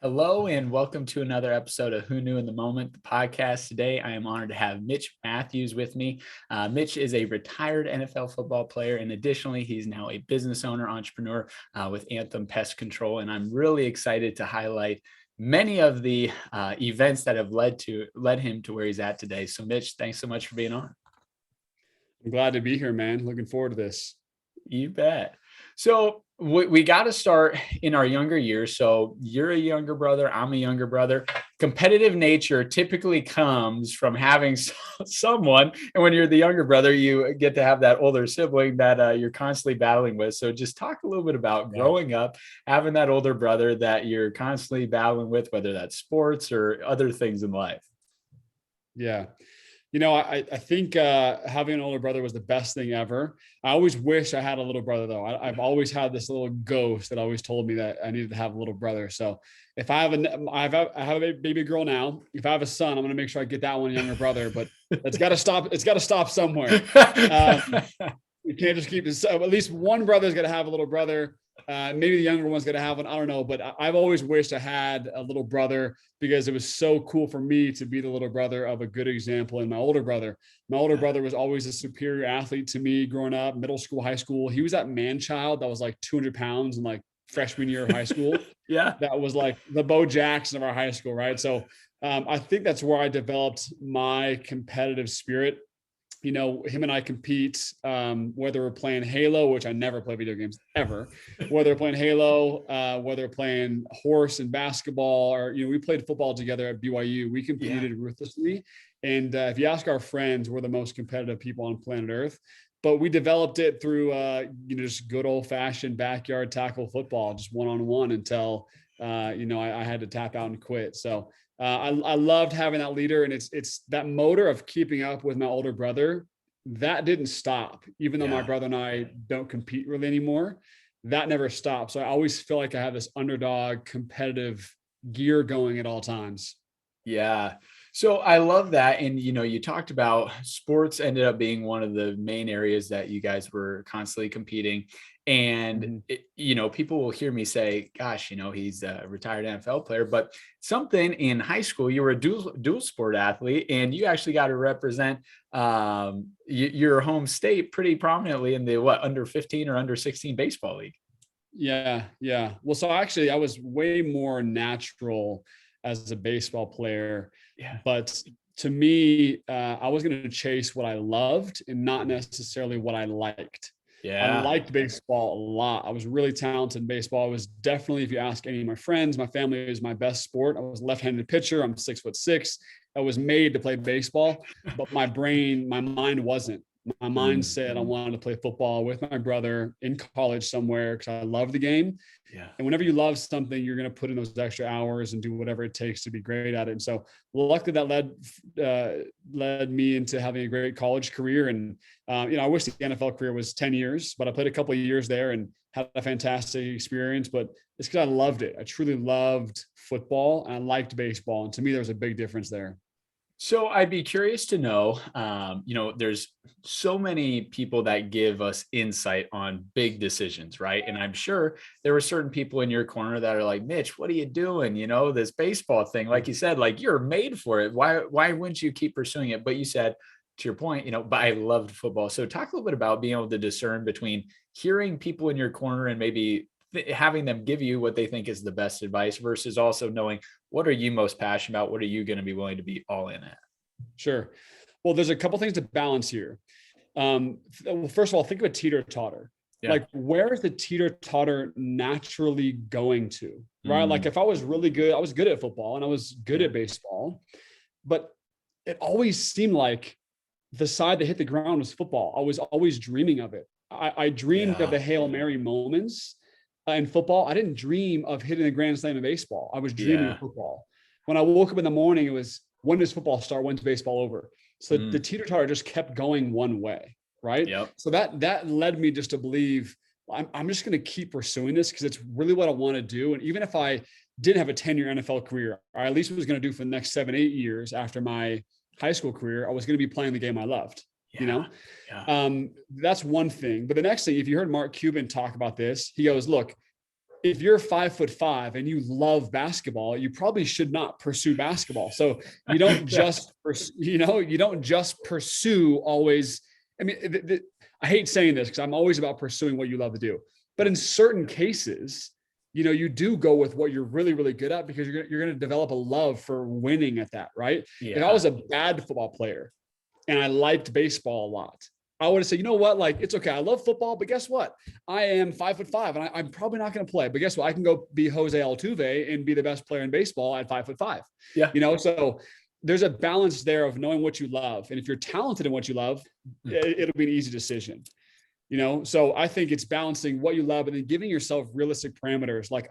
Hello and welcome to another episode of Who Knew in the Moment, the podcast. Today, I am honored to have Mitch Mathews with me. Mitch is a retired NFL football player, and additionally, he's now a business owner, entrepreneur with Anthem Pest Control. And I'm really excited to highlight many of the events that have led him to where he's at today. So, Mitch, thanks so much for being on. I'm glad to be here, man. Looking forward to this. You bet. So we got to start in our younger years. So you're a younger brother. I'm a younger brother. Competitive nature typically comes from having someone. And when you're the younger brother, you get to have that older sibling that you're constantly battling with. So just talk a little bit about growing up, having that older brother that you're constantly battling with, whether that's sports or other things in life. Yeah. I think having an older brother was the best thing ever. I always wish I had a little brother, though. I've always had this little ghost that always told me that I needed to have a little brother. So if I have a baby girl now, if I have a son, I'm going to make sure I get that one younger brother. But it's got to stop. It's got to stop somewhere. We can't just keep this. At least one brother's got to have a little brother. Maybe the younger one's going to have one. I don't know. But I've always wished I had a little brother because it was so cool for me to be the little brother of a good example. And my older brother was always a superior athlete to me growing up, middle school, high school. He was that man child that was like 200 pounds in like freshman year of high school. Yeah. That was like the Bo Jackson of our high school. Right. So I think that's where I developed my competitive spirit. Him and I compete, whether we're playing Halo, which I never play video games ever, whether we're playing Halo, whether we're playing horse and basketball, or, we played football together at BYU. We competed ruthlessly. And if you ask our friends, we're the most competitive people on planet Earth. But we developed it through, just good old fashioned backyard tackle football, just one-on-one until, I had to tap out and quit. So I loved having that leader, and it's that motor of keeping up with my older brother that didn't stop, even though my brother and I don't compete really anymore. That never stopped. So I always feel like I have this underdog competitive gear going at all times. Yeah. So I love that. And, you talked about sports ended up being one of the main areas that you guys were constantly competing. And, people will hear me say, gosh, he's a retired NFL player, but something in high school, you were a dual sport athlete, and you actually got to represent your home state pretty prominently in the under 15 or under 16 baseball league. Yeah. Well, so actually I was way more natural as a baseball player. Yeah. But to me, I was going to chase what I loved and not necessarily what I liked. Yeah. I liked baseball a lot. I was really talented in baseball. I was definitely, if you ask any of my friends, my family, is my best sport. I was a left-handed pitcher. I'm 6'6". I was made to play baseball, but my mind wasn't. My mind said I wanted to play football with my brother in college somewhere because I love the game. Yeah. And whenever you love something, you're going to put in those extra hours and do whatever it takes to be great at it. And so luckily that led me into having a great college career. And, I wish the NFL career was 10 years, but I played a couple of years there and had a fantastic experience, but it's because I loved it. I truly loved football and I liked baseball. And to me, there was a big difference there. So I'd be curious to know, there's so many people that give us insight on big decisions, right? And I'm sure there were certain people in your corner that are like, Mitch, what are you doing? This baseball thing, like you said, like you're made for it. Why wouldn't you keep pursuing it? But you said, to your point, but I loved football. So talk a little bit about being able to discern between hearing people in your corner and maybe having them give you what they think is the best advice versus also knowing what are you most passionate about? What are you going to be willing to be all in at? Sure. Well, there's a couple things to balance here. Well, first of all, think of a teeter-totter. Yeah. Like, where is the teeter-totter naturally going to, right? Like if I was really good, I was good at football and I was good at baseball, but it always seemed like the side that hit the ground was football. I was always dreaming of it. I dreamed of the Hail Mary moments in football. I didn't dream of hitting the grand slam in baseball. I was dreaming of football. When I woke up in the morning, it was, when does football start? When's baseball over? So the teeter-totter just kept going one way, right? Yep. So that led me just to believe I'm just going to keep pursuing this because it's really what I want to do. And even if I didn't have a 10-year NFL career, or at least was going to do for the next 7-8 years after my high school career, I was going to be playing the game I loved. That's one thing. But the next thing, if you heard Mark Cuban talk about this, he goes, look, if you're 5'5" and you love basketball, you probably should not pursue basketball. So you don't just, you don't just pursue always. I mean, I hate saying this because I'm always about pursuing what you love to do. But in certain cases, you do go with what you're really, really good at, because you're going to develop a love for winning at that, right? Yeah. If I was a bad football player and I liked baseball a lot, I would have said, you know what? Like, it's okay. I love football, but guess what? I am 5'5" and I'm probably not going to play, but guess what? I can go be Jose Altuve and be the best player in baseball at 5'5". Yeah. So there's a balance there of knowing what you love. And if you're talented in what you love, it'll be an easy decision. So I think it's balancing what you love and then giving yourself realistic parameters. Like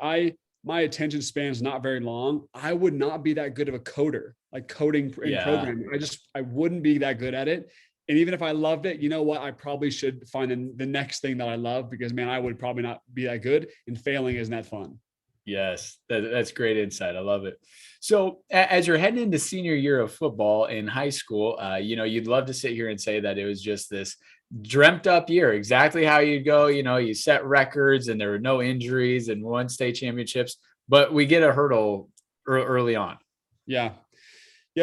my attention span is not very long. I would not be that good of a coder, like coding and programming. I wouldn't be that good at it. And even if I loved it, you know what? I probably should find the next thing that I love, because man, I would probably not be that good, and failing isn't that fun. Yes, that's great insight. I love it. So as you're heading into senior year of football in high school, you'd love to sit here and say that it was just this dreamt up year, exactly how you'd go. You set records and there were no injuries and won state championships, but we get a hurdle early on. Yeah.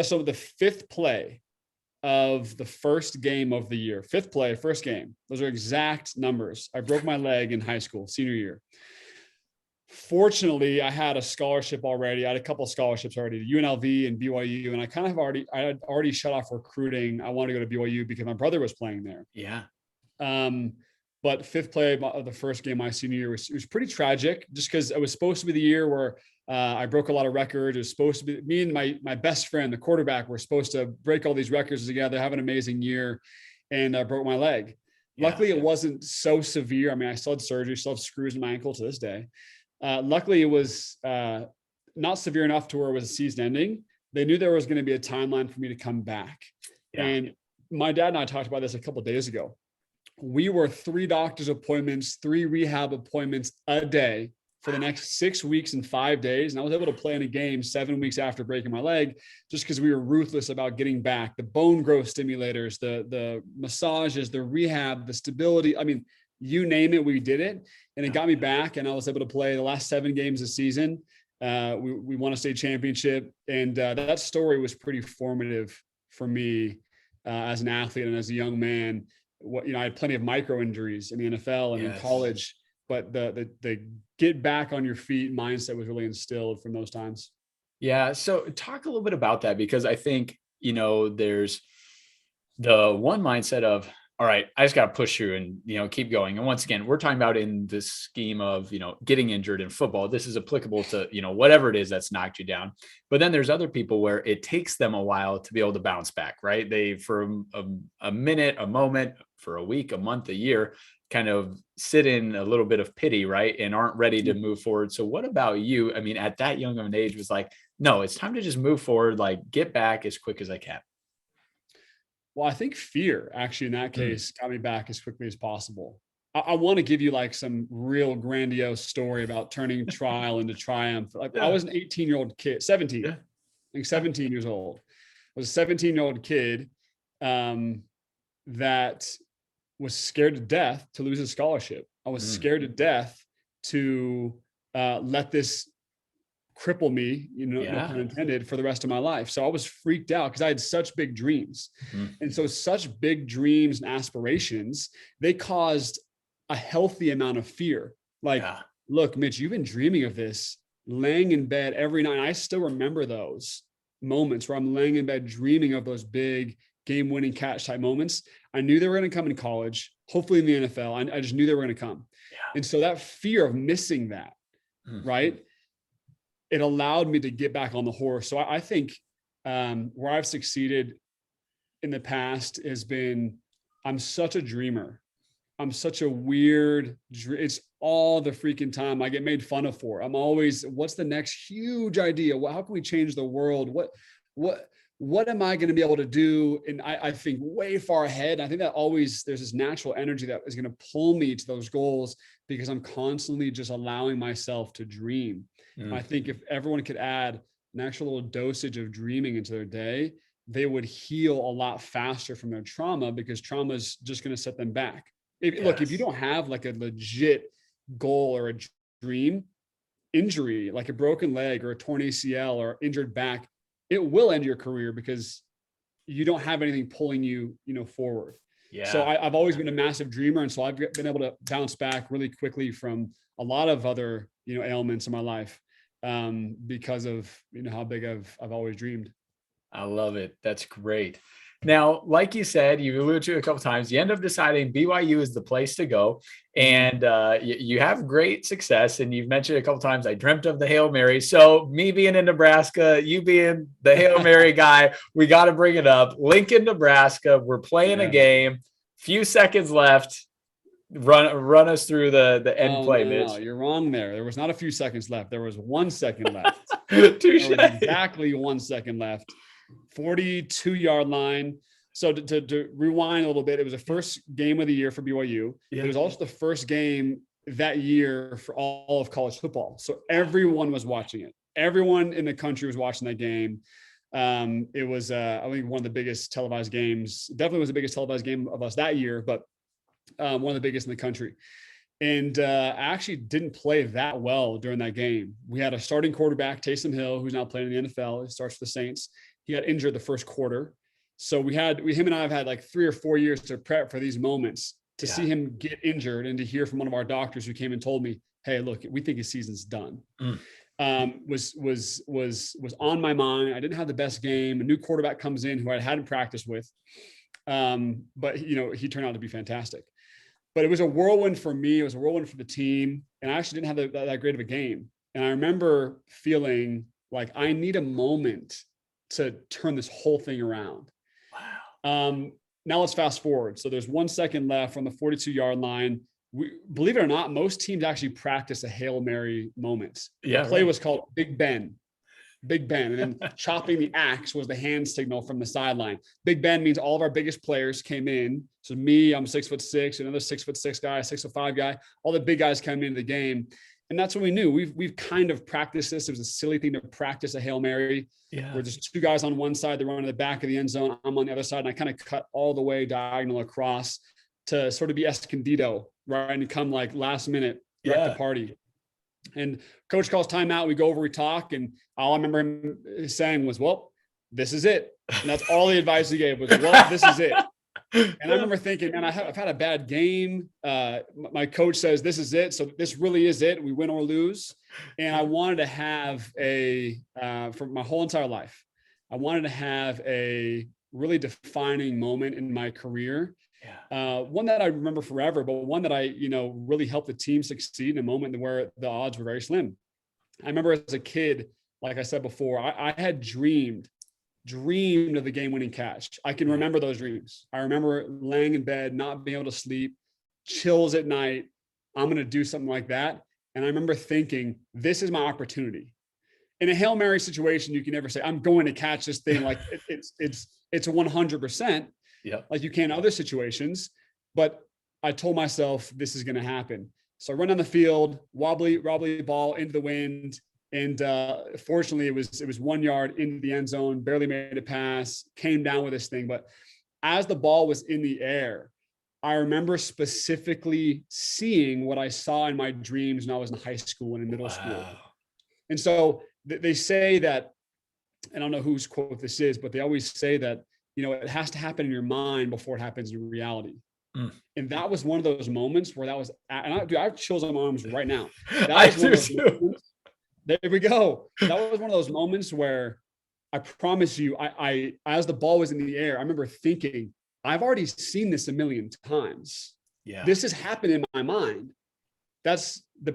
So the fifth play of the first game of the year, fifth play, first game, those are exact numbers. I broke my leg in high school, senior year. Fortunately, I had a scholarship already. I had a couple of scholarships already to UNLV and BYU. And I had already shut off recruiting. I wanted to go to BYU because my brother was playing there. Yeah. But fifth play of the first game my senior year it was pretty tragic, just because it was supposed to be the year where I broke a lot of records. It was supposed to be me and my best friend, the quarterback, were supposed to break all these records together, have an amazing year, and I broke my leg. Yeah. Luckily, it wasn't so severe. I mean, I still had surgery, still have screws in my ankle to this day. Luckily, it was not severe enough to where it was a season ending. They knew there was going to be a timeline for me to come back. Yeah. And my dad and I talked about this a couple of days ago. We were 3 doctor's appointments, 3 rehab appointments a day for the next 6 weeks and 5 days. And I was able to play in a game 7 weeks after breaking my leg, just because we were ruthless about getting back. The bone growth stimulators, the massages, the rehab, the stability. I mean, you name it, we did it. And it got me back, and I was able to play the last 7 games of the season. We won a state championship, and that story was pretty formative for me as an athlete and as a young man. I had plenty of micro injuries in the NFL and in college, but the get back on your feet mindset was really instilled from those times. Yeah. So talk a little bit about that, because I think, there's the one mindset of, all right, I just got to push through and, keep going. And once again, we're talking about in this scheme of, getting injured in football. This is applicable to, whatever it is that's knocked you down. But then there's other people where it takes them a while to be able to bounce back, right? They, for a minute, a moment, for a week, a month, a year, kind of sit in a little bit of pity, right? And aren't ready to move forward. So what about you? I mean, at that young of an age, was like, no, it's time to just move forward, like get back as quick as I can. Well, I think fear actually in that case got me back as quickly as possible. I want to give you like some real grandiose story about turning trial into triumph. Like I was an 18-year-old kid, 17, I think 17 years old. I was a 17-year-old kid that was scared to death to lose a scholarship. I was scared to death to let this cripple me, no pun intended, for the rest of my life. So I was freaked out because I had such big dreams. And so such big dreams and aspirations, they caused a healthy amount of fear. Like, look, Mitch, you've been dreaming of this, laying in bed every night. I still remember those moments where I'm laying in bed dreaming of those big game-winning catch type moments. I knew they were going to come in college, hopefully in the NFL. I just knew they were going to come. And so that fear of missing that, right? It allowed me to get back on the horse. So I think where I've succeeded in the past has been, I'm such a dreamer. I'm such a weird, it's all the freaking time I get made fun of for. I'm always, what's the next huge idea? How can we change the world? What am I going to be able to do? And I think way far ahead. I think that always, there's this natural energy that is going to pull me to those goals because I'm constantly just allowing myself to dream. I think if everyone could add an actual little dosage of dreaming into their day, they would heal a lot faster from their trauma, because trauma is just going to set them back. Look, if you don't have like a legit goal or a dream, injury, like a broken leg or a torn ACL or injured back, it will end your career because you don't have anything pulling you, forward. Yeah. So I've always been a massive dreamer. And so I've been able to bounce back really quickly from a lot of other, ailments in my life, because of, how big I've always dreamed. I love it. That's great. Now, like you said, you alluded to it a couple of times, you end up deciding BYU is the place to go, and you have great success. And you've mentioned a couple of times, I dreamt of the Hail Mary. So me being in Nebraska, you being the Hail Mary guy, we got to bring it up. Lincoln, Nebraska, we're playing a game, few seconds left. Run us through the end play, Mitch. No, you're wrong there. There was not a few seconds left. There was 1 second left. Touche. There was exactly 1 second left. 42-yard line. So to rewind a little bit, it was the first game of the year for BYU. Yeah. It was also the first game that year for all of college football. So everyone was watching it. Everyone in the country was watching that game. It was, I think, one of the biggest televised games. Definitely was the biggest televised game of us that year, but one of the biggest in the country. And I actually didn't play that well during that game. We had a starting quarterback, Taysom Hill, who's now playing in the NFL. He starts for the Saints. He got injured the first quarter. So him and I have had like 3 or 4 years to prep for these moments to see him get injured and to hear from one of our doctors who came and told me, hey, look, we think his season's done. Was on my mind. I didn't have the best game. A new quarterback comes in who I hadn't practiced with. But he turned out to be fantastic. But it was a whirlwind for me. It was a whirlwind for the team. And I actually didn't have that great of a game. And I remember feeling like I need a moment to turn this whole thing around. Wow. Now let's fast forward. So there's 1 second left on the 42-yard line. Believe it or not, most teams actually practice a Hail Mary moment. The play was called Big Ben. Big Ben. And then chopping the axe was the hand signal from the sideline. Big Ben means all of our biggest players came in. So me, I'm 6'6", another 6'6" guy, 6'5" guy. All the big guys came into the game. And that's when we knew we've kind of practiced this. It was a silly thing to practice a Hail Mary. Yeah. Where there's 2 guys on one side, they're running to the back of the end zone. I'm on the other side. And I kind of cut all the way diagonal across to sort of be Escondido, right? And come like last minute, wreck the party. And coach calls timeout. We go over, we talk. And all I remember him saying was, well, this is it. And that's all the advice he gave was, well, this is it. And I remember thinking, man, I've had a bad game. My coach says, this is it. So this really is it. We win or lose. And I wanted to have for my whole entire life, I wanted to have a really defining moment in my career. One that I remember forever, but one that I, really helped the team succeed in a moment where the odds were very slim. I remember as a kid, like I said before, I had dreamed of the game-winning catch. I can remember those dreams. I remember laying in bed, not being able to sleep, chills at night. I'm going to do something like that. And I remember thinking, this is my opportunity. In a Hail Mary situation, you can never say, I'm going to catch this thing. Like it's 100%. Like you can in other situations. But I told myself this is going to happen. So I run on the field, wobbly ball into the wind. And fortunately, it was 1 yard into the end zone, barely made a pass, came down with this thing. But as the ball was in the air, I remember specifically seeing what I saw in my dreams when I was in high school and in middle school. And so they say that, I don't know whose quote this is, but they always say that, it has to happen in your mind before it happens in reality. And that was one of those moments where that was, and I have chills on my arms right now. That was one of those moments. There we go. That was one of those moments where I promise you, I as the ball was in the air, I remember thinking, I've already seen this a million times. Yeah. This has happened in my mind. That's the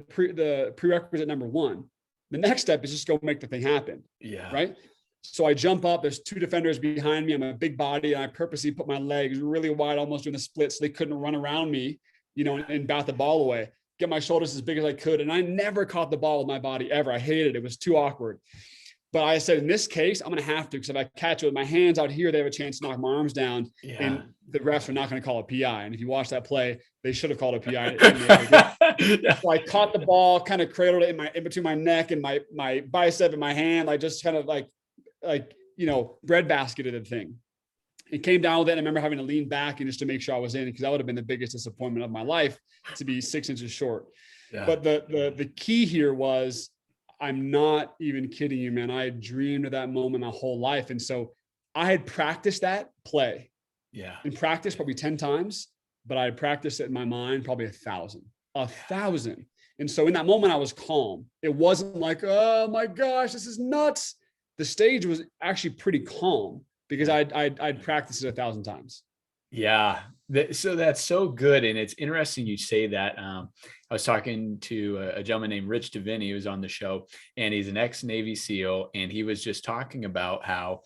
prerequisite number one. The next step is just go make the thing happen. Yeah. Right. So I jump up, there's 2 defenders behind me. I'm a big body. And I purposely put my legs really wide, almost doing a split so they couldn't run around me, and bat the ball away. Get my shoulders as big as I could. And I never caught the ball with my body ever. I hated it. It was too awkward. But I said, in this case, I'm going to have to, because if I catch it with my hands out here, they have a chance to knock my arms down. Yeah. And the refs are not going to call a PI. And if you watch that play, they should have called a PI. So I caught the ball, kind of cradled it in between my neck and my bicep and my hand. I just kind of like breadbasketed the thing. It came down with it. I remember having to lean back and just to make sure I was in, because that would have been the biggest disappointment of my life, to be 6 inches short. Yeah. But the key here was I'm not even kidding you, man. I had dreamed of that moment my whole life. And so I had practiced that play in practice probably 10 times, but I had practiced it in my mind probably 1,000. And so in that moment, I was calm. It wasn't like, oh my gosh, this is nuts. The stage was actually pretty calm because I'd practiced it 1,000 times. Yeah. So that's so good. And it's interesting you say that. I was talking to a gentleman named Rich Davini, who's on the show, and he's an ex-Navy SEAL. And he was just talking about how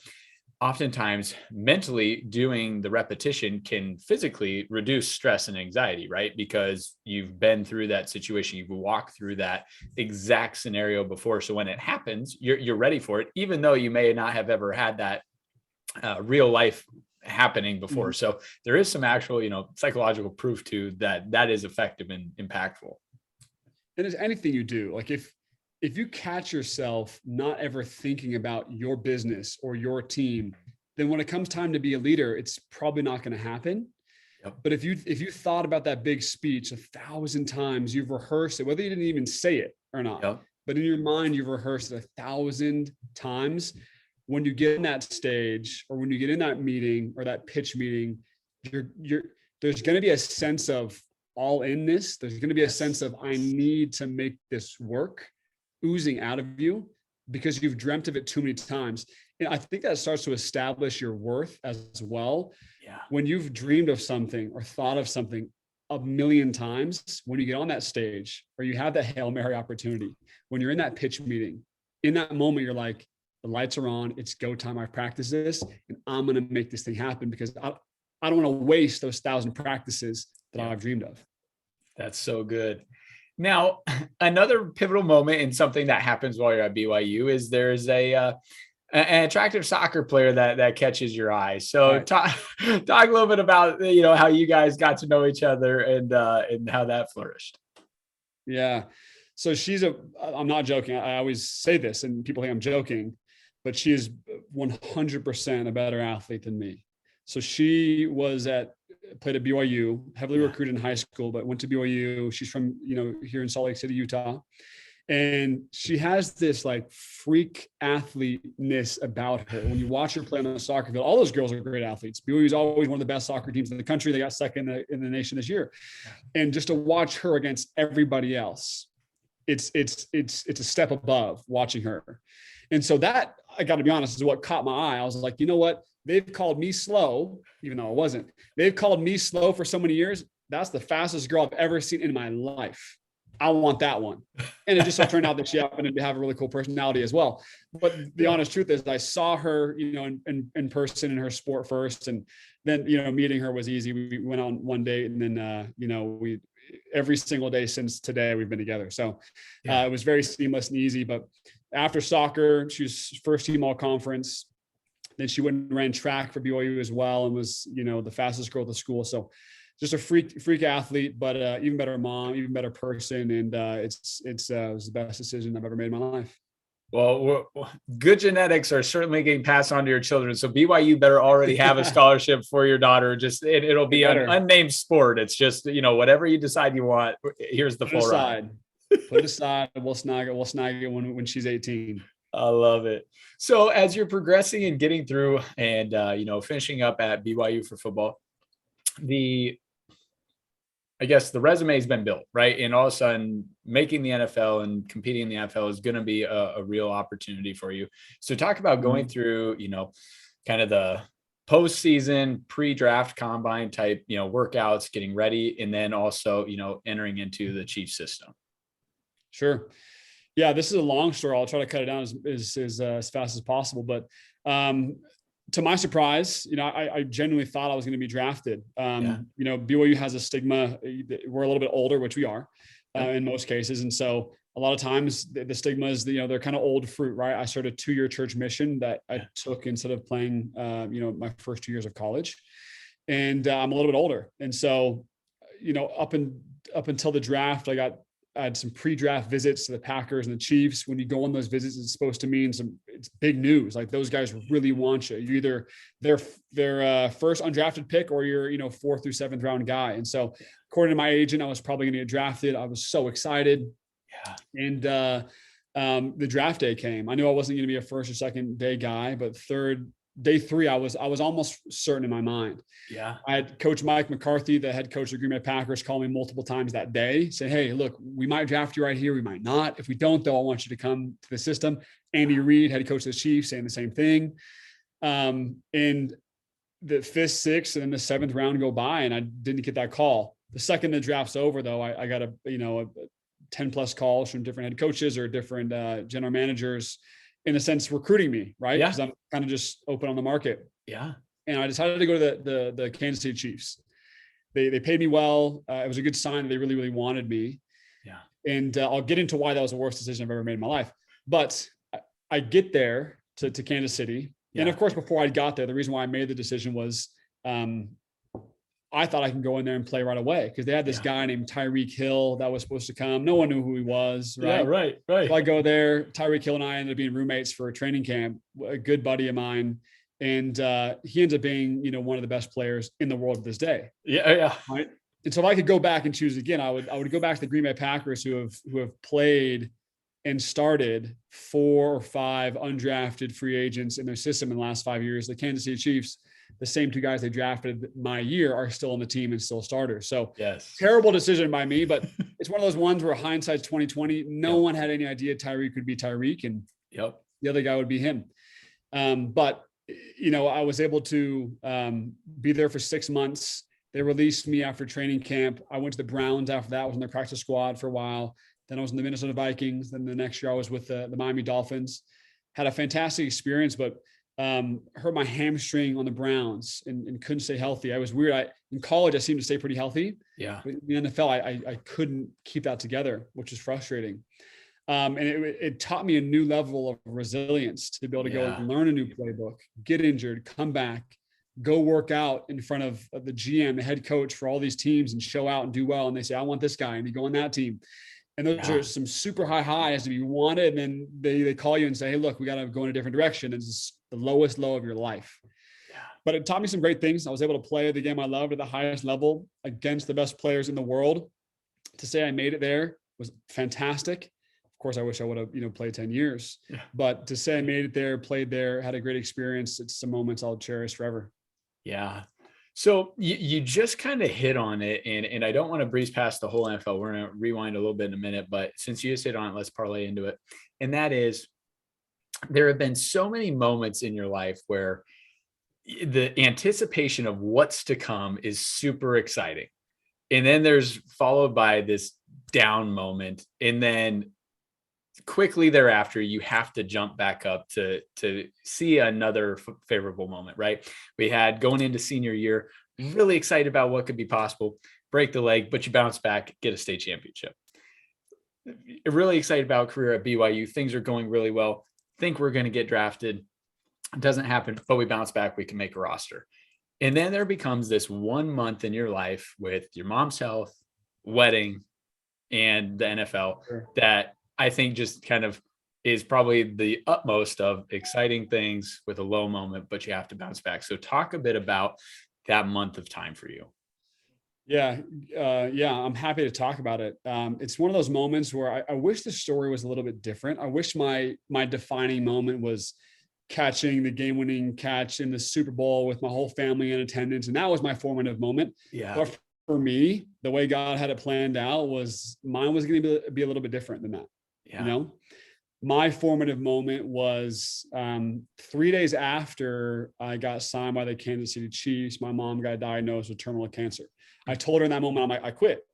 oftentimes mentally doing the repetition can physically reduce stress and anxiety, right? Because you've been through that situation, you've walked through that exact scenario before. So when it happens, you're ready for it, even though you may not have ever had that real life happening before. Mm-hmm. So there is some actual, psychological proof to that is effective and impactful. And as anything you do, like if you catch yourself not ever thinking about your business or your team, then when it comes time to be a leader, it's probably not going to happen. Yep. But if you thought about that big speech 1,000 times, you've rehearsed it, whether you didn't even say it or not, Yep. but in your mind, you've rehearsed it 1,000 times. When you get in that stage or when you get in that meeting or that pitch meeting, there's going to be a sense of all inness. There's going to be a sense of, I need to make this work, oozing out of you because you've dreamt of it too many times. And I think that starts to establish your worth as well. Yeah. When you've dreamed of something or thought of something 1,000,000 times, when you get on that stage or you have that Hail Mary opportunity, when you're in that pitch meeting, in that moment, you're like, the lights are on, it's go time. I've practiced this and I'm going to make this thing happen because I don't want to waste those 1,000 practices that I've dreamed of. That's so good. Now, another pivotal moment in something that happens while you're at BYU is there's an attractive soccer player that catches your eye. So Right. talk a little bit about, how you guys got to know each other and how that flourished. Yeah. So I'm not joking. I always say this and people think I'm joking, but she is 100% a better athlete than me. So she played at BYU, heavily recruited in high school, but went to BYU. She's from, here in Salt Lake City, Utah. And she has this like freak athlete-ness about her. When you watch her play on the soccer field, all those girls are great athletes. BYU is always one of the best soccer teams in the country. They got second in the nation this year. And just to watch her against everybody else, it's a step above watching her. And so that, I got to be honest, is what caught my eye. I was like, you know what? They've called me slow, even though I wasn't. They've called me slow for so many years. That's the fastest girl I've ever seen in my life. I want that one. And it just so turned out that she happened to have a really cool personality as well. But the honest truth is I saw her, in person in her sport first. And then, meeting her was easy. We went on one date and then, we every single day since today we've been together. So it was very seamless and easy. But after soccer, she was first team all conference. Then she went and ran track for BYU as well and was, the fastest girl at the school. So just a freak athlete, but even better mom, even better person. And it was the best decision I've ever made in my life. Well, good genetics are certainly getting passed on to your children. So BYU better already have a scholarship for your daughter. Just it'll be an unnamed sport. It's just, whatever you decide you want, here's the full ride. Put it aside. We'll snag it when she's 18. I love it. So as you're progressing and getting through and, finishing up at BYU for football, I guess the resume has been built, right? And all of a sudden making the NFL and competing in the NFL is going to be a real opportunity for you. So talk about going through, kind of the postseason pre-draft combine type, workouts, getting ready, and then also, entering into the Chiefs system. Sure. Yeah, this is a long story. I'll try to cut it down as fast as possible. But to my surprise, I genuinely thought I was going to be drafted. BYU has a stigma. We're a little bit older, which we are in most cases. And so a lot of times the stigma is, they're kind of old fruit, right? I started a 2-year church mission that I took instead of playing, my first 2 years of college. And I'm a little bit older. And so, up until the draft, I had some pre-draft visits to the Packers and the Chiefs. When you go on those visits, it's supposed to mean it's big news. Like those guys really want you. You're either their first undrafted pick or you're, 4th through 7th round guy. And so according to my agent, I was probably going to get drafted. I was so excited. Yeah. And the draft day came. I knew I wasn't going to be a first or second day guy, but day three, I was almost certain in my mind. Yeah. I had Coach Mike McCarthy, the head coach of the Green Bay Packers, call me multiple times that day, say, "Hey, look, we might draft you right here. We might not. If we don't, though, I want you to come to the system." Andy Reid, head coach of the Chiefs, saying the same thing. And the fifth, sixth, and then the seventh round go by, and I didn't get that call. The second the draft's over, though, I got a 10 plus calls from different head coaches or different general managers, in a sense, recruiting me, right? Yeah. Because I'm kind of just open on the market. Yeah. And I decided to go to the Kansas City Chiefs. They paid me well. It was a good sign that they really, really wanted me. Yeah. And I'll get into why that was the worst decision I've ever made in my life. But I get there to Kansas City. Yeah. And of course, before I got there, the reason why I made the decision was I thought I can go in there and play right away, because they had this guy named Tyreek Hill that was supposed to come. No one knew who he was. Right. Yeah, right. So I go there. Tyreek Hill and I ended up being roommates for a training camp, a good buddy of mine. And he ends up being, one of the best players in the world to this day. Yeah. Yeah. Right. And so if I could go back and choose again, I would go back to the Green Bay Packers, who have played and started 4 or 5 undrafted free agents in their system in the last 5 years. The Kansas City Chiefs, the same 2 guys they drafted my year, are still on the team and still starters. So terrible decision by me, but it's one of those ones where hindsight's 2020. No one had any idea Tyreek could be Tyreek, and the other guy would be him. But I was able to be there for 6 months. They released me after training camp. I went to the Browns after that. I was in their practice squad for a while. Then I was in the Minnesota Vikings. Then the next year I was with the Miami Dolphins. Had a fantastic experience, but hurt my hamstring on the Browns and couldn't stay healthy. I was weird. In college, I seemed to stay pretty healthy. Yeah. But in the NFL, I couldn't keep that together, which is frustrating. And it taught me a new level of resilience to be able to go and learn a new playbook, get injured, come back, go work out in front of the GM, the head coach for all these teams, and show out and do well. And they say, "I want this guy," and you go on that team. And those are some super high highs to be wanted. And then they call you and say, "Hey, look, we got to go in a different direction." It's the lowest low of your life. Yeah. But it taught me some great things. I was able to play the game I loved at the highest level against the best players in the world. To say I made it there was fantastic. Of course, I wish I would have, played 10 years, but to say I made it there, played there, had a great experience, it's some moments I'll cherish forever. Yeah. So you just kind of hit on it, and I don't want to breeze past the whole NFL. We're going to rewind a little bit in a minute, but since you just hit on it, let's parlay into it. And that is, there have been so many moments in your life where the anticipation of what's to come is super exciting. And then there's followed by this down moment. And then quickly thereafter, you have to jump back up to see another favorable moment, right? We had going into senior year, really excited about what could be possible, break the leg, but you bounce back, get a state championship. Really excited about career at BYU. Things are going really well. Think we're going to get drafted. It doesn't happen, but we bounce back. We can make a roster. And then there becomes this 1 month in your life with your mom's health, wedding, and the NFL that I think just kind of is probably the utmost of exciting things with a low moment, but you have to bounce back. So talk a bit about that month of time for you. Yeah. I'm happy to talk about it. It's one of those moments where I wish the story was a little bit different. I wish my defining moment was catching the game-winning catch in the Super Bowl with my whole family in attendance. And that was my formative moment. Yeah. But for me, the way God had it planned out was mine was going to be a little bit different than that. Yeah. My formative moment was 3 days after I got signed by the Kansas City Chiefs. My mom got diagnosed with terminal cancer. I told her in that moment, I'm like, I quit.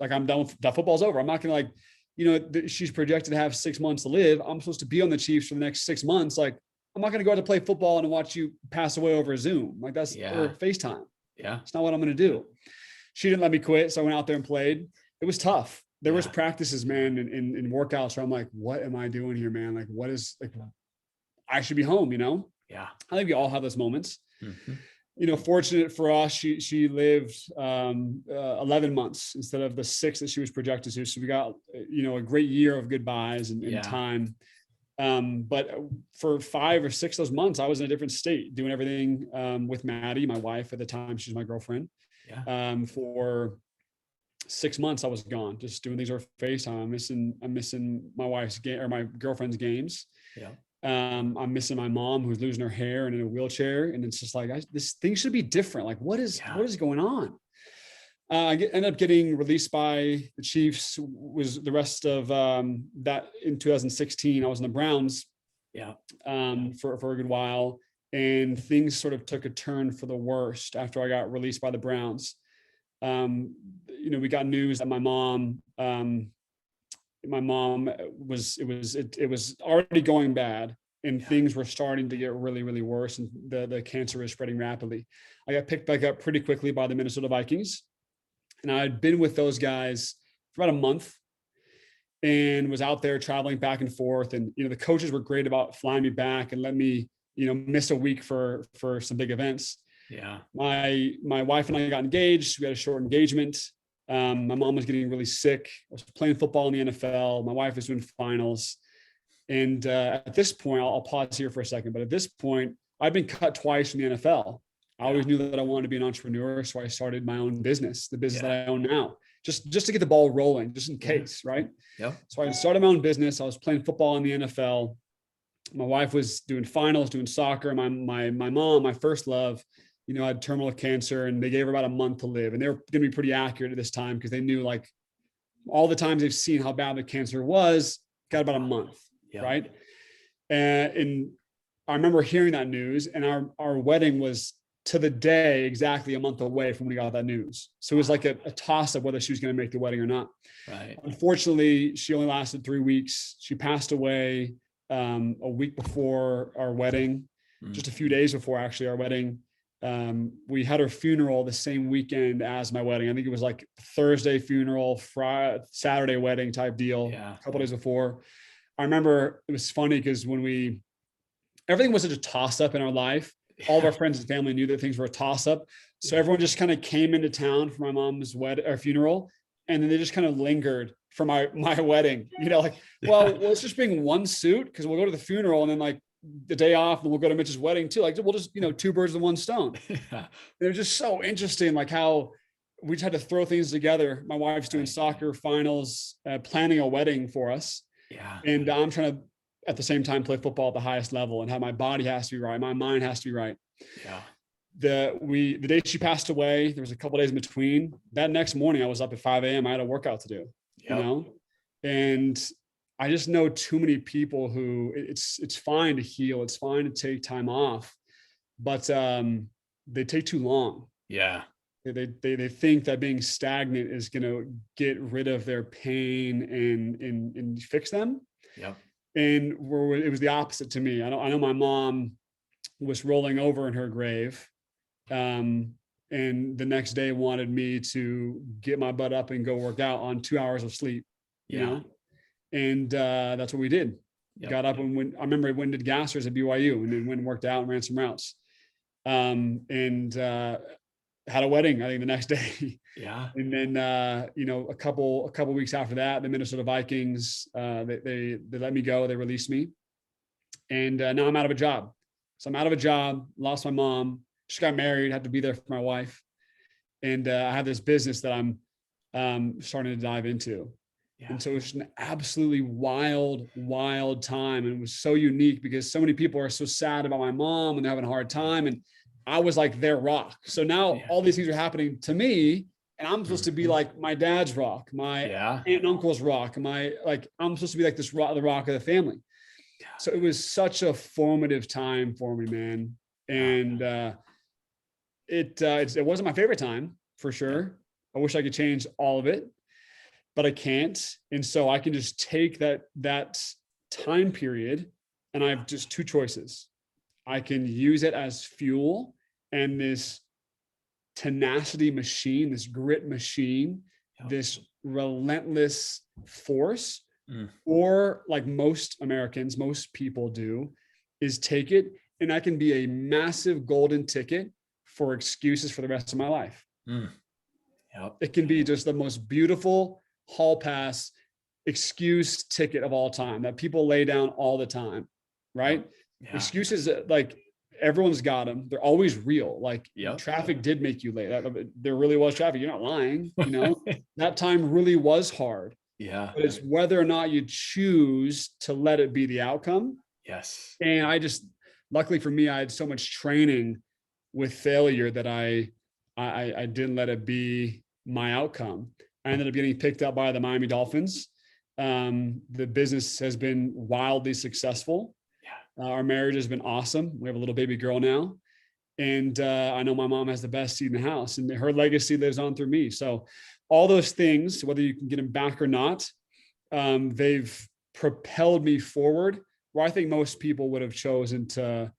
Like, I'm done with that. Football's over. I'm not going to she's projected to have 6 months to live. I'm supposed to be on the Chiefs for the next 6 months. Like, I'm not going to go out to play football and watch you pass away over Zoom. Like, that's or FaceTime. Yeah. It's not what I'm going to do. She didn't let me quit. So I went out there and played. It was tough. There was practices, man, and workouts where I'm like, what am I doing here, man? Like, what is, like, I should be home, Yeah. I think we all have those moments. Mm-hmm. Fortunate for us, she lived 11 months instead of the 6 that she was projected to. So we got, a great year of goodbyes and time. But for 5 or 6 of those months, I was in a different state, doing everything with Maddie, my wife at the time. She's my girlfriend. Yeah. For 6 months I was gone, just doing things over FaceTime. I'm missing my wife's game or my girlfriend's games. Yeah. I'm missing my mom who's losing her hair and in a wheelchair. And it's just like, this thing should be different. Like, what is going on? Ended up getting released by the Chiefs. Was the rest of that in 2016. I was in the Browns for a good while. And things sort of took a turn for the worst after I got released by the Browns. We got news that my mom was already going bad, and things were starting to get really, really worse, and the cancer was spreading rapidly. I got picked back up pretty quickly by the Minnesota Vikings, and I had been with those guys for about a month and was out there traveling back and forth. And, the coaches were great about flying me back and let me, miss a week for some big events. Yeah. My wife and I got engaged. We had a short engagement. My mom was getting really sick. I was playing football in the NFL. My wife was doing finals. And at this point, I'll pause here for a second, but at this point, I'd been cut twice from the NFL. I always knew that I wanted to be an entrepreneur. So I started my own business, the business that I own now, just to get the ball rolling, just in case, right? Yeah. So I started my own business. I was playing football in the NFL. My wife was doing finals, doing soccer. My mom, my first love, had terminal cancer, and they gave her about a month to live. And they were going to be pretty accurate at this time because they knew, like, all the times they've seen how bad the cancer was, got about a month, right? And I remember hearing that news, and our wedding was to the day exactly a month away from when we got that news. So it was like a toss-up whether she was going to make the wedding or not. Right. Unfortunately, she only lasted 3 weeks. She passed away a week before our wedding, just a few days before actually our wedding. We had her funeral the same weekend as my wedding. I think it was like Thursday funeral, Friday, Saturday wedding type deal. A couple days before. I remember it was funny because everything was such a toss up in our life. All of our friends and family knew that things were a toss up. So everyone just kind of came into town for my mom's funeral. And then they just kind of lingered for my wedding, let's just bring one suit because we'll go to the funeral, and then like the day off, and we'll go to Mitch's wedding too. Like, we'll just, two birds with one stone. They're just so interesting, like how we just had to throw things together. My wife's doing soccer finals, planning a wedding for us. Yeah. And I'm trying to, at the same time, play football at the highest level, and how my body has to be right. My mind has to be right. Yeah. The day she passed away, there was a couple of days in between. That next morning, I was up at 5 a.m. I had a workout to do, and I just know too many people who it's fine to heal. It's fine to take time off, but they take too long. Yeah. They think that being stagnant is going to get rid of their pain and fix them. Yeah. And it was the opposite to me. I know my mom was rolling over in her grave. And the next day wanted me to get my butt up and go work out on 2 hours of sleep, and that's what we did. Got up and went. I remember I went and did gassers at BYU, and then went and worked out and ran some routes, and had a wedding, I think, the next day. Yeah. And then, a couple weeks after that, the Minnesota Vikings, they let me go. They released me, and now I'm out of a job. So I'm out of a job, lost my mom, just got married, had to be there for my wife. And I have this business that I'm starting to dive into. Yeah. And so it was just an absolutely wild time. And it was so unique because so many people are so sad about my mom and they're having a hard time. And I was like their rock. So now all these things are happening to me, and I'm supposed to be like my dad's rock, my aunt and uncle's rock. I'm supposed to be like this rock, the rock of the family. Yeah. So it was such a formative time for me, man. And it wasn't my favorite time, for sure. I wish I could change all of it, but I can't. And so I can just take that time period, and I have just two choices. I can use it as fuel and this tenacity machine, this grit machine, this relentless force, or like most Americans, most people do, is take it, and I can be a massive golden ticket for excuses for the rest of my life. It can be just the most beautiful hall pass excuse ticket of all time that people lay down all the time, right? Excuses, like everyone's got them. They're always real. Like Yep. traffic did make you late. There really was traffic. You're not lying. That time really was hard. Yeah. But it's whether or not you choose to let it be the outcome. Yes. And luckily for me, I had so much training with failure that I didn't let it be my outcome. I ended up getting picked up by the Miami Dolphins. The business has been wildly successful. Yeah. Our marriage has been awesome. We have a little baby girl now. And I know my mom has the best seat in the house, and her legacy lives on through me. So all those things, whether you can get them back or not, they've propelled me forward, where I think most people would have chosen to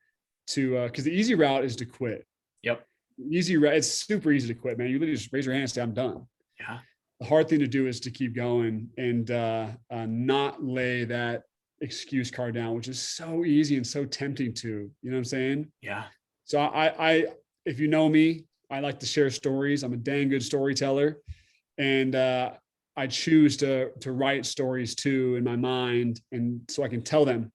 because the easy route is to quit. Yep. Easy route. It's super easy to quit, man. You literally just raise your hand and say, I'm done. Yeah. The hard thing to do is to keep going and not lay that excuse card down, which is so easy and so tempting to, you know what I'm saying? Yeah. So I if you know me, I like to share stories. I'm a dang good storyteller. And I choose to write stories too in my mind, and so I can tell them.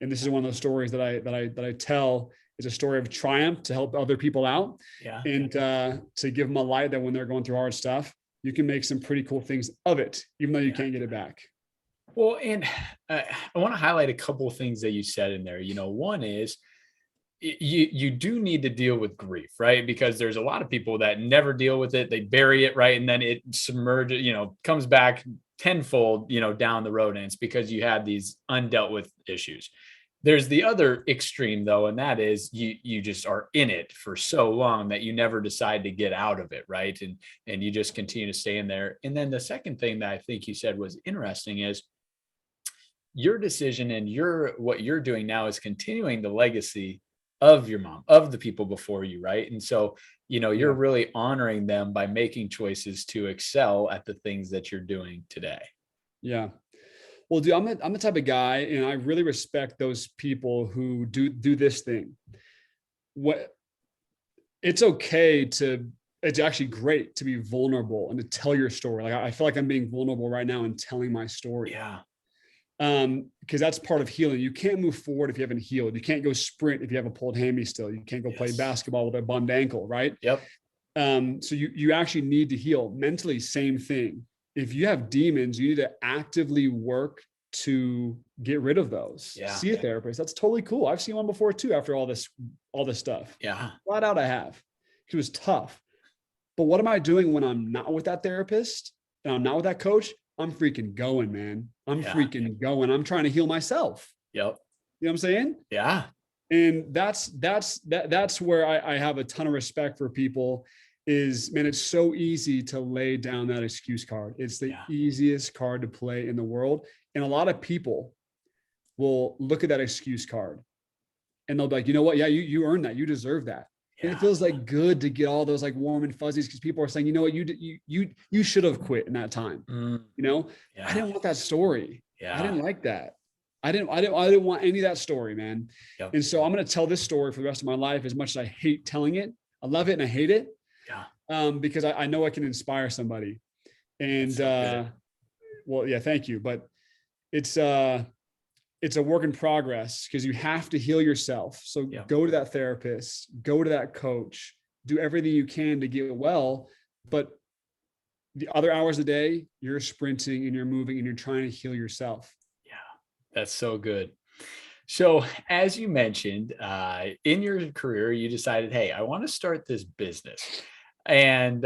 And this is one of those stories that I tell. Is a story of triumph to help other people out. Yeah. And to give them a light that when they're going through hard stuff, you can make some pretty cool things of it, even though you can't get it back. Well, and I want to highlight a couple of things that you said in there. One is you do need to deal with grief, right? Because there's a lot of people that never deal with it. They bury it, right? And then it submerges, comes back tenfold, down the road. And it's because you had these undealt with issues. There's the other extreme though, and that is you just are in it for so long that you never decide to get out of it, right? And you just continue to stay in there. And then the second thing that I think you said was interesting is your decision and what you're doing now is continuing the legacy of your mom, of the people before you, right? And so, you're really honoring them by making choices to excel at the things that you're doing today. Yeah. Well, dude, I'm the type of guy, and I really respect those people who do this thing. It's actually great to be vulnerable and to tell your story. Like I feel like I'm being vulnerable right now and telling my story. Yeah. Because that's part of healing. You can't move forward if you haven't healed. You can't go sprint if you have a pulled hammy still. You can't go play basketball with a bummed ankle, right? Yep. So you actually need to heal. Mentally, same thing. If you have demons, you need to actively work to get rid of those. Yeah. See a therapist. That's totally cool. I've seen one before too, after all this stuff. Yeah. Flat out I have. It was tough. But what am I doing when I'm not with that therapist and I'm not with that coach? I'm freaking going, man. I'm freaking going. I'm trying to heal myself. Yep. You know what I'm saying? Yeah. And that's where I have a ton of respect for people. Is, man, it's so easy to lay down that excuse card. It's the easiest card to play in the world. And a lot of people will look at that excuse card and they'll be like, you know what? Yeah, you earned that. You deserve that. Yeah. And it feels like good to get all those like warm and fuzzies because people are saying, you know what, you should have quit in that time. I didn't want that story. I didn't like that. I didn't want any of that story, man. Yep. And so I'm going to tell this story for the rest of my life. As much as I hate telling it, I love it and I hate it. Because I know I can inspire somebody. And well, yeah, thank you. But it's a work in progress because you have to heal yourself. So go to that therapist, go to that coach, do everything you can to get well. But the other hours a day, you're sprinting and you're moving and you're trying to heal yourself. Yeah, that's so good. So as you mentioned, in your career, you decided, hey, I want to start this business. And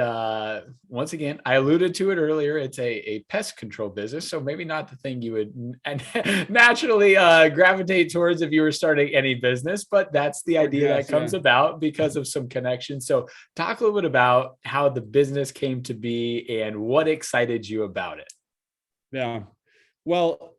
once again, I alluded to it earlier. It's a pest control business. So maybe not the thing you would naturally gravitate towards if you were starting any business, but that's the idea that comes about because of some connections. So talk a little bit about how the business came to be and what excited you about it. Yeah. Well,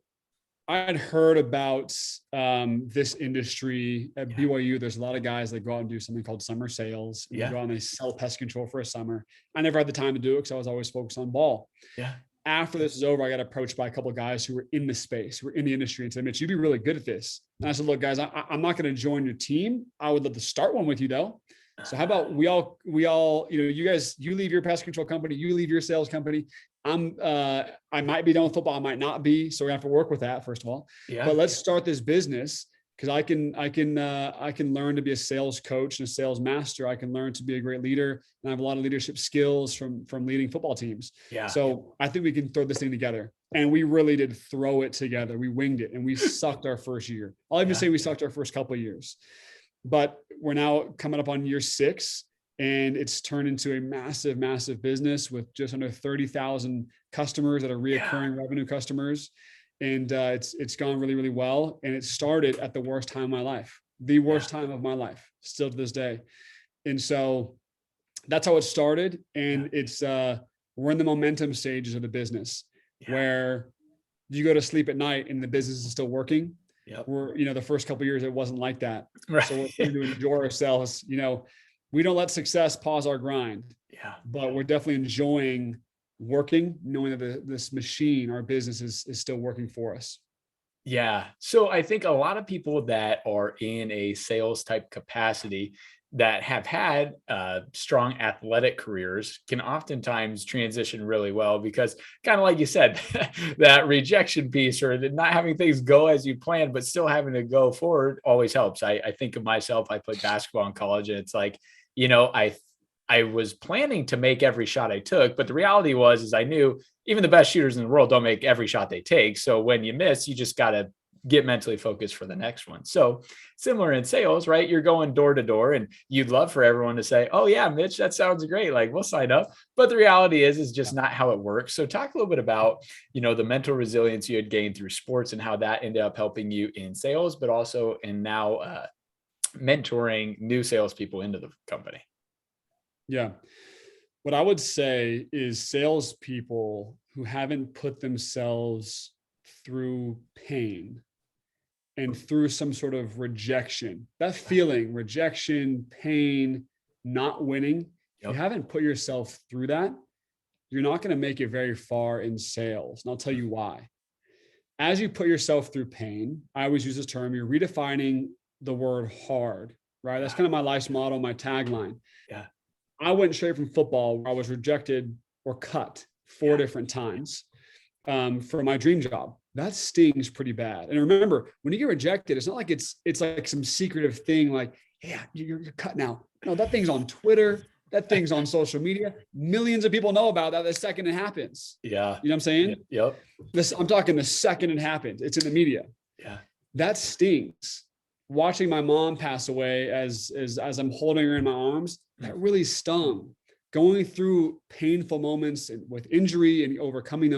I had heard about this industry at BYU. There's a lot of guys that go out and do something called summer sales. They go out and they sell pest control for a summer. I never had the time to do it because I was always focused on ball. Yeah. After this is over, I got approached by a couple of guys who were in the space, who were in the industry, and said, Mitch, you'd be really good at this. And I said, look, guys, I'm not going to join your team. I would love to start one with you though. So how about we all, you guys, you leave your pest control company, you leave your sales company. I might be done with football. I might not be. So we have to work with that first of all, but let's start this business. because I can learn to be a sales coach and a sales master. I can learn to be a great leader, and I have a lot of leadership skills from leading football teams. Yeah. So I think we can throw this thing together. And we really did throw it together. We winged it, and we sucked our first year. I'll even say we sucked our first couple of years, but we're now coming up on year 6, and it's turned into a massive, massive business with just under 30,000 customers that are reoccurring revenue customers. And it's gone really, really well. And it started at the worst time of my life, the worst time of my life, still to this day. And so that's how it started. And it's we're in the momentum stages of the business where you go to sleep at night and the business is still working. We're, the first couple of years, it wasn't like that. Right. So we're trying to enjoy ourselves. We don't let success pause our grind. But we're definitely enjoying working, knowing that this machine, our business is still working for us. Yeah. So I think a lot of people that are in a sales type capacity that have had strong athletic careers can oftentimes transition really well, because kind of like you said, that rejection piece or not having things go as you planned, but still having to go forward always helps. I think of myself, I played basketball in college, and it's like, I was planning to make every shot I took, but the reality is I knew even the best shooters in the world don't make every shot they take. So when you miss, you just got to get mentally focused for the next one. So similar in sales, right? You're going door to door, and you'd love for everyone to say, "Oh yeah, Mitch, that sounds great. Like, we'll sign up." But the reality is just not how it works. So talk a little bit about, the mental resilience you had gained through sports and how that ended up helping you in sales, but also in now mentoring new salespeople into the company. Yeah. What I would say is salespeople who haven't put themselves through pain and through some sort of rejection, that feeling, rejection, pain, not winning, if you haven't put yourself through that, you're not going to make it very far in sales. And I'll tell you why. As you put yourself through pain, I always use this term, you're redefining the word hard, right? That's kind of my life's motto, my tagline. Yeah. I went straight from football where I was rejected or cut 4 different times for my dream job. That stings pretty bad. And remember, when you get rejected, it's not like it's like some secretive thing like, yeah, you're cut now. No, that thing's on Twitter. That thing's on social media. Millions of people know about that the second it happens. Yeah. You know what I'm saying? Yep. I'm talking the second it happened. It's in the media. Yeah. That stings. Watching my mom pass away as I'm holding her in my arms, that really stung. Going through painful moments with injury and overcoming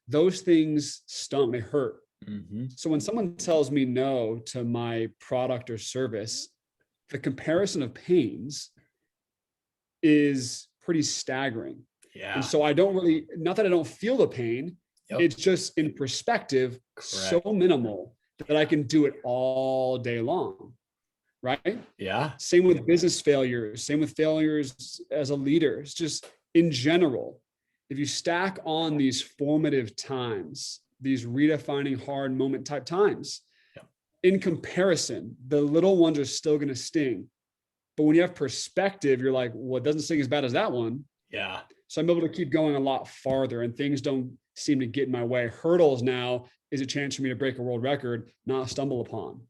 those things stung, they hurt. Mm-hmm. So when someone tells me no to my product or service, the comparison of pains is pretty staggering. Yeah. And so I don't really, not that I don't feel the pain, it's just in perspective, so minimal that I can do it all day long. Right? Yeah. Same with business failures, same with failures as a leader. It's just in general, if you stack on these formative times, these redefining hard moment type times, in comparison, the little ones are still going to sting. But when you have perspective, you're like, well, it doesn't sting as bad as that one. Yeah. So I'm able to keep going a lot farther, and things don't seem to get in my way. Hurdles now is a chance for me to break a world record, not stumble upon.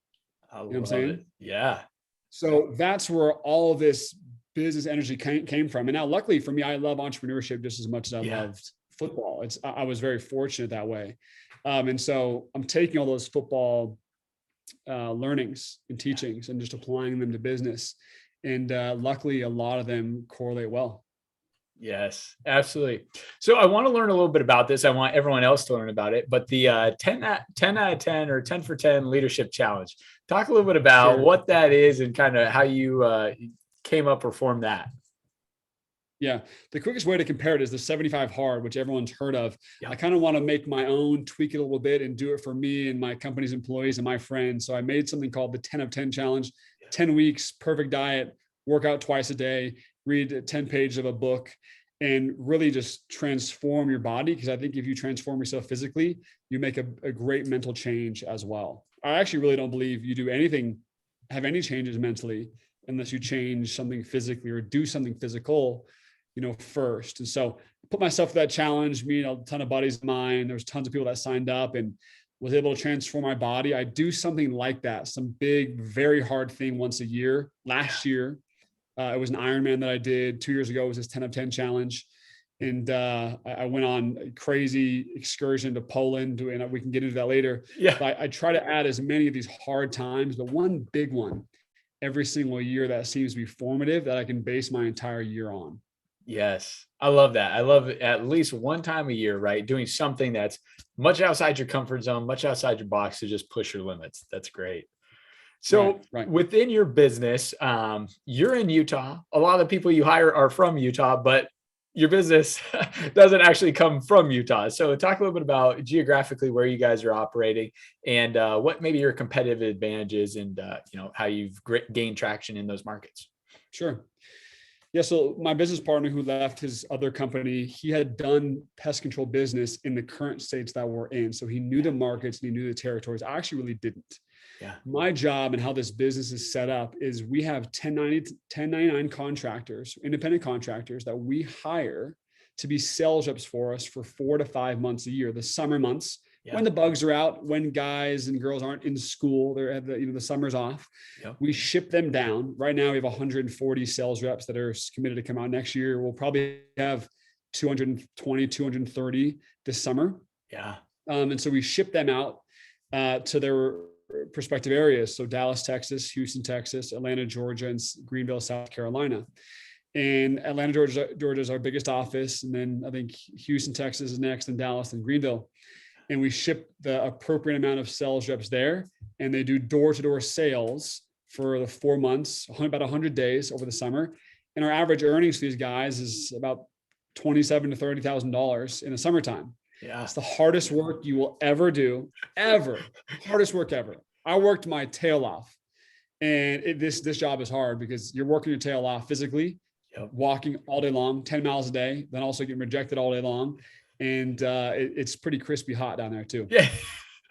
You know what I'm saying? It. Yeah. So that's where all of this business energy came from. And now, luckily for me, I love entrepreneurship just as much as I loved football. I was very fortunate that way. And so I'm taking all those football learnings and teachings and just applying them to business. And luckily, a lot of them correlate well. Yes, absolutely. So I want to learn a little bit about this. I want everyone else to learn about it, but the 10 out of 10 or 10 for 10 leadership challenge, talk a little bit about what that is and kind of how you came up or formed that. Yeah. The quickest way to compare it is the 75 hard, which everyone's heard of. I kind of want to make my own, tweak it a little bit and do it for me and my company's employees and my friends. So I made something called the 10 of 10 challenge, 10 weeks, perfect diet, work out twice a day, read 10 pages of a book, and really just transform your body. Because I think if you transform yourself physically, you make a great mental change as well. I actually really don't believe you do anything, have any changes mentally, unless you change something physically or do something physical, first. And so I put myself to that challenge, a ton of buddies of mine, there's tons of people that signed up, and was able to transform my body. I do something like that, some big, very hard thing once a year. Last year, it was an Ironman that I did. 2 years ago, it was this 10 of 10 challenge. And I went on a crazy excursion to Poland, and we can get into that later. Yeah. But I try to add as many of these hard times, but one big one every single year that seems to be formative that I can base my entire year on. Yes. I love that. I love it at least one time a year, right? Doing something that's much outside your comfort zone, much outside your box to just push your limits. That's great. So Right. within your business, you're in Utah. A lot of the people you hire are from Utah, but your business doesn't actually come from Utah. So talk a little bit about geographically where you guys are operating and what maybe your competitive advantages and how you've gained traction in those markets. Sure. Yeah. So my business partner who left his other company, he had done pest control business in the current states that we're in. So he knew the markets and he knew the territories. I actually really didn't. Yeah. My job and how this business is set up is we have 1099 contractors, independent contractors that we hire to be sales reps for us for 4 to 5 months a year, the summer months. Yeah. When the bugs are out, when guys and girls aren't in school, they're at the summer's off. Yep. We ship them down. Right now we have 140 sales reps that are committed to come out next year. We'll probably have 220, 230 this summer. Yeah. And so we ship them out to their prospective areas. So Dallas, Texas, Houston, Texas, Atlanta, Georgia, and Greenville, South Carolina. And Atlanta, Georgia is our biggest office. And then I think Houston, Texas is next, and Dallas and Greenville. And we ship the appropriate amount of sales reps there, and they do door-to-door sales for the 4 months, about 100 days over the summer. And our average earnings for these guys is about $27,000 to $30,000 in the summertime. Yeah. It's the hardest work you will ever do, ever. Hardest work ever. I worked my tail off, and this job is hard because you're working your tail off physically, walking all day long, 10 miles a day, then also getting rejected all day long. And it's pretty crispy hot down there too. Yeah.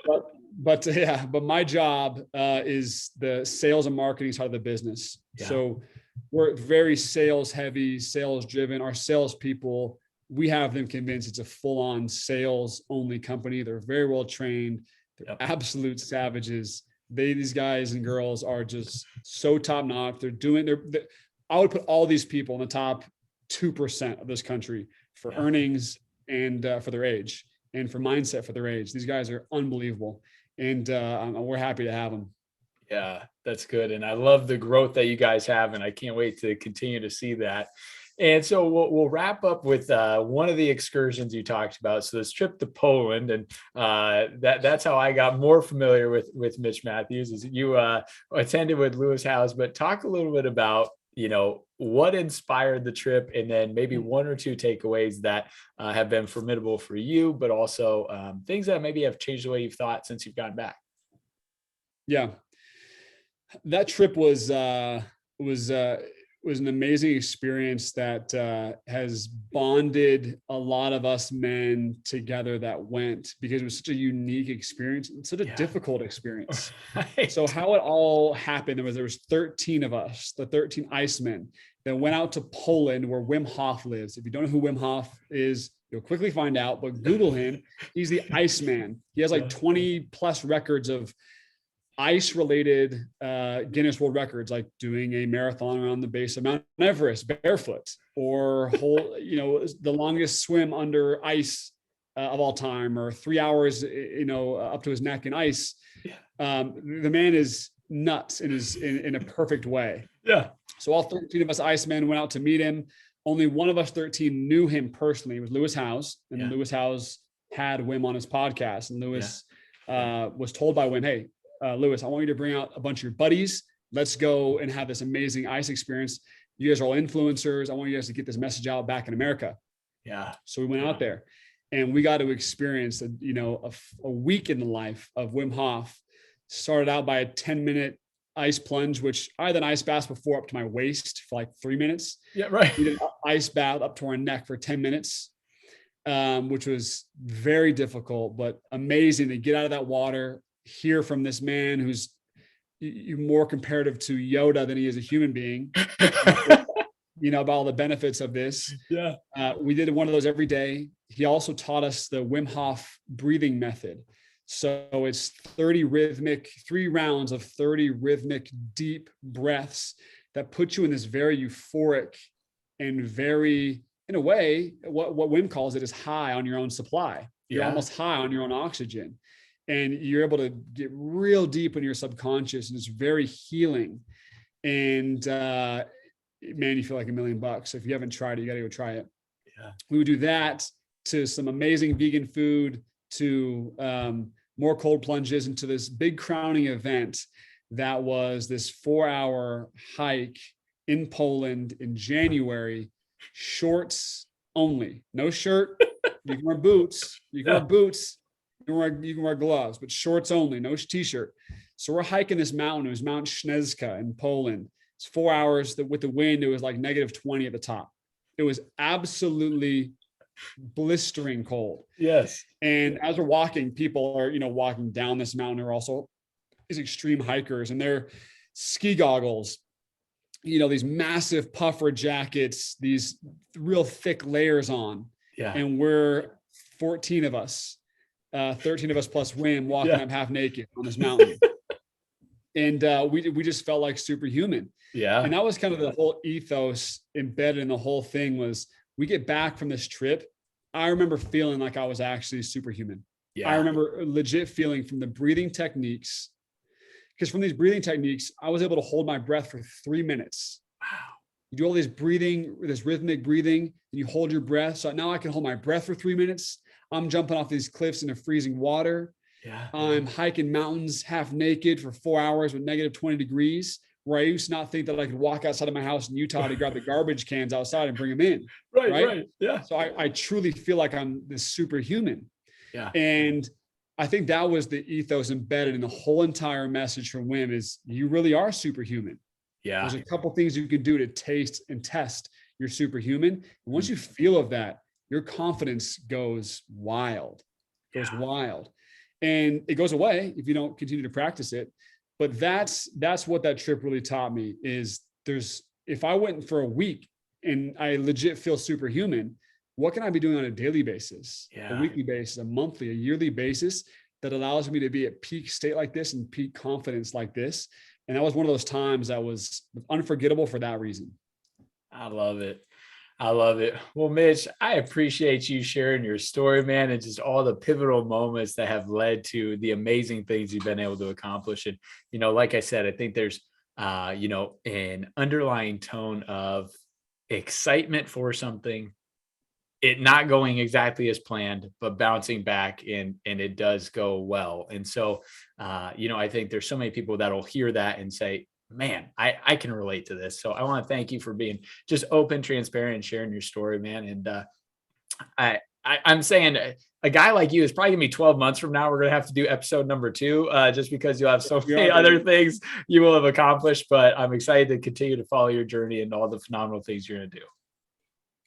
But my job is the sales and marketing side of the business. Yeah. So we're very sales heavy, sales driven. Our salespeople, we have them convinced it's a full on sales only company. They're very well trained. They're absolute savages. These guys and girls are just so top notch. I would put all these people in the top 2% of this country for earnings and for their age and for mindset for their age. These guys are unbelievable. And we're happy to have them. Yeah, that's good. And I love the growth that you guys have. And I can't wait to continue to see that. And so we'll wrap up with one of the excursions you talked about. So this trip to Poland, and that's how I got more familiar with Mitch Mathews, is you attended with Lewis Howes. But talk a little bit about, what inspired the trip, and then maybe one or two takeaways that have been formidable for you, but also things that maybe have changed the way you've thought since you've gotten back. Yeah, that trip was an amazing experience that has bonded a lot of us men together that went, because it was such a unique experience and such a difficult experience. Right. So how it all happened, there was 13 of us, the 13 Icemen, that went out to Poland where Wim Hof lives. If you don't know who Wim Hof is, you'll quickly find out, but Google him. He's the Iceman. He has like 20 plus records of ice related Guinness World Records, like doing a marathon around the base of Mount Everest barefoot, or the longest swim under ice of all time, or 3 hours, up to his neck in ice. The man is nuts in a perfect way. Yeah. So all 13 of us Icemen went out to meet him. Only one of us 13 knew him personally. It was Lewis Howes, and Lewis Howes had Wim on his podcast, and Lewis was told by Wim, hey, Lewis, I want you to bring out a bunch of your buddies. Let's go and have this amazing ice experience. You guys are all influencers. I want you guys to get this message out back in America. Yeah. So we went out there, and we got to experience a week in the life of Wim Hof. Started out by a 10-minute ice plunge, which I had an ice bath before up to my waist for like 3 minutes. Yeah, right. We did an ice bath up to our neck for 10 minutes, which was very difficult, but amazing to get out of that water, hear from this man who's more comparative to Yoda than he is a human being, about all the benefits of this. Yeah. We did one of those every day. He also taught us the Wim Hof breathing method. So it's 3 rounds of 30 rhythmic, deep breaths that put you in this very euphoric and very, in a way, what Wim calls it is high on your own supply. You're almost high on your own oxygen. And you're able to get real deep in your subconscious, and it's very healing. And man, you feel like $1 million. So if you haven't tried it, you got to go try it. Yeah. We would do that to some amazing vegan food, to more cold plunges, into this big crowning event that was this 4-hour hike in Poland in January, shorts only, no shirt. You can wear boots. You can wear boots. You can wear gloves, but shorts only, no t-shirt. So we're hiking this mountain. It was Mount Śnieżka in Poland. It's 4 hours. With the wind, it was like -20 at the top. It was absolutely blistering cold. Yes. And as we're walking, people are, walking down this mountain are also these extreme hikers, and their ski goggles, these massive puffer jackets, these real thick layers on. Yeah. And we're 14 of us, 13 of us plus Wim, walking up half naked on this mountain. And we just felt like superhuman. Yeah. And that was kind of the whole ethos embedded in the whole thing. Was we get back from this trip, I remember feeling like I was actually superhuman. Yeah. I remember legit feeling from the breathing techniques, because from these breathing techniques, I was able to hold my breath for 3 minutes. Wow. You do all this breathing, this rhythmic breathing, and you hold your breath. So now I can hold my breath for 3 minutes. I'm jumping off these cliffs into freezing water. Yeah. I'm hiking mountains half naked for 4 hours with -20 degrees, where I used to not think that I could walk outside of my house in Utah to grab the garbage cans outside and bring them in. Right. Yeah. So I truly feel like I'm this superhuman. Yeah. And I think that was the ethos embedded in the whole entire message from Wim, is you really are superhuman. Yeah. There's a couple things you can do to taste and test your superhuman. And once you feel of that, your confidence goes wild, wild. And it goes away if you don't continue to practice it. But that's what that trip really taught me is if I went for a week and I legit feel superhuman, what can I be doing on a daily basis, a weekly basis, a monthly, a yearly basis that allows me to be at peak state like this and peak confidence like this? And that was one of those times that was unforgettable for that reason. I love it. Well, Mitch, I appreciate you sharing your story, man, and just all the pivotal moments that have led to the amazing things you've been able to accomplish. And, like I said, I think there's, an underlying tone of excitement for something, it not going exactly as planned, but bouncing back and it does go well. And so, I think there's so many people that'll hear that and say, man, I can relate to this. So I want to thank you for being just open, transparent, and sharing your story, man. And I'm saying a guy like you is probably gonna be 12 months from now. We're gonna have to do episode number 2, just because you'll have so many other things you will have accomplished. But I'm excited to continue to follow your journey and all the phenomenal things you're gonna do.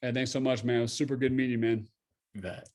And thanks so much, man. It was super good meeting you, man. You bet.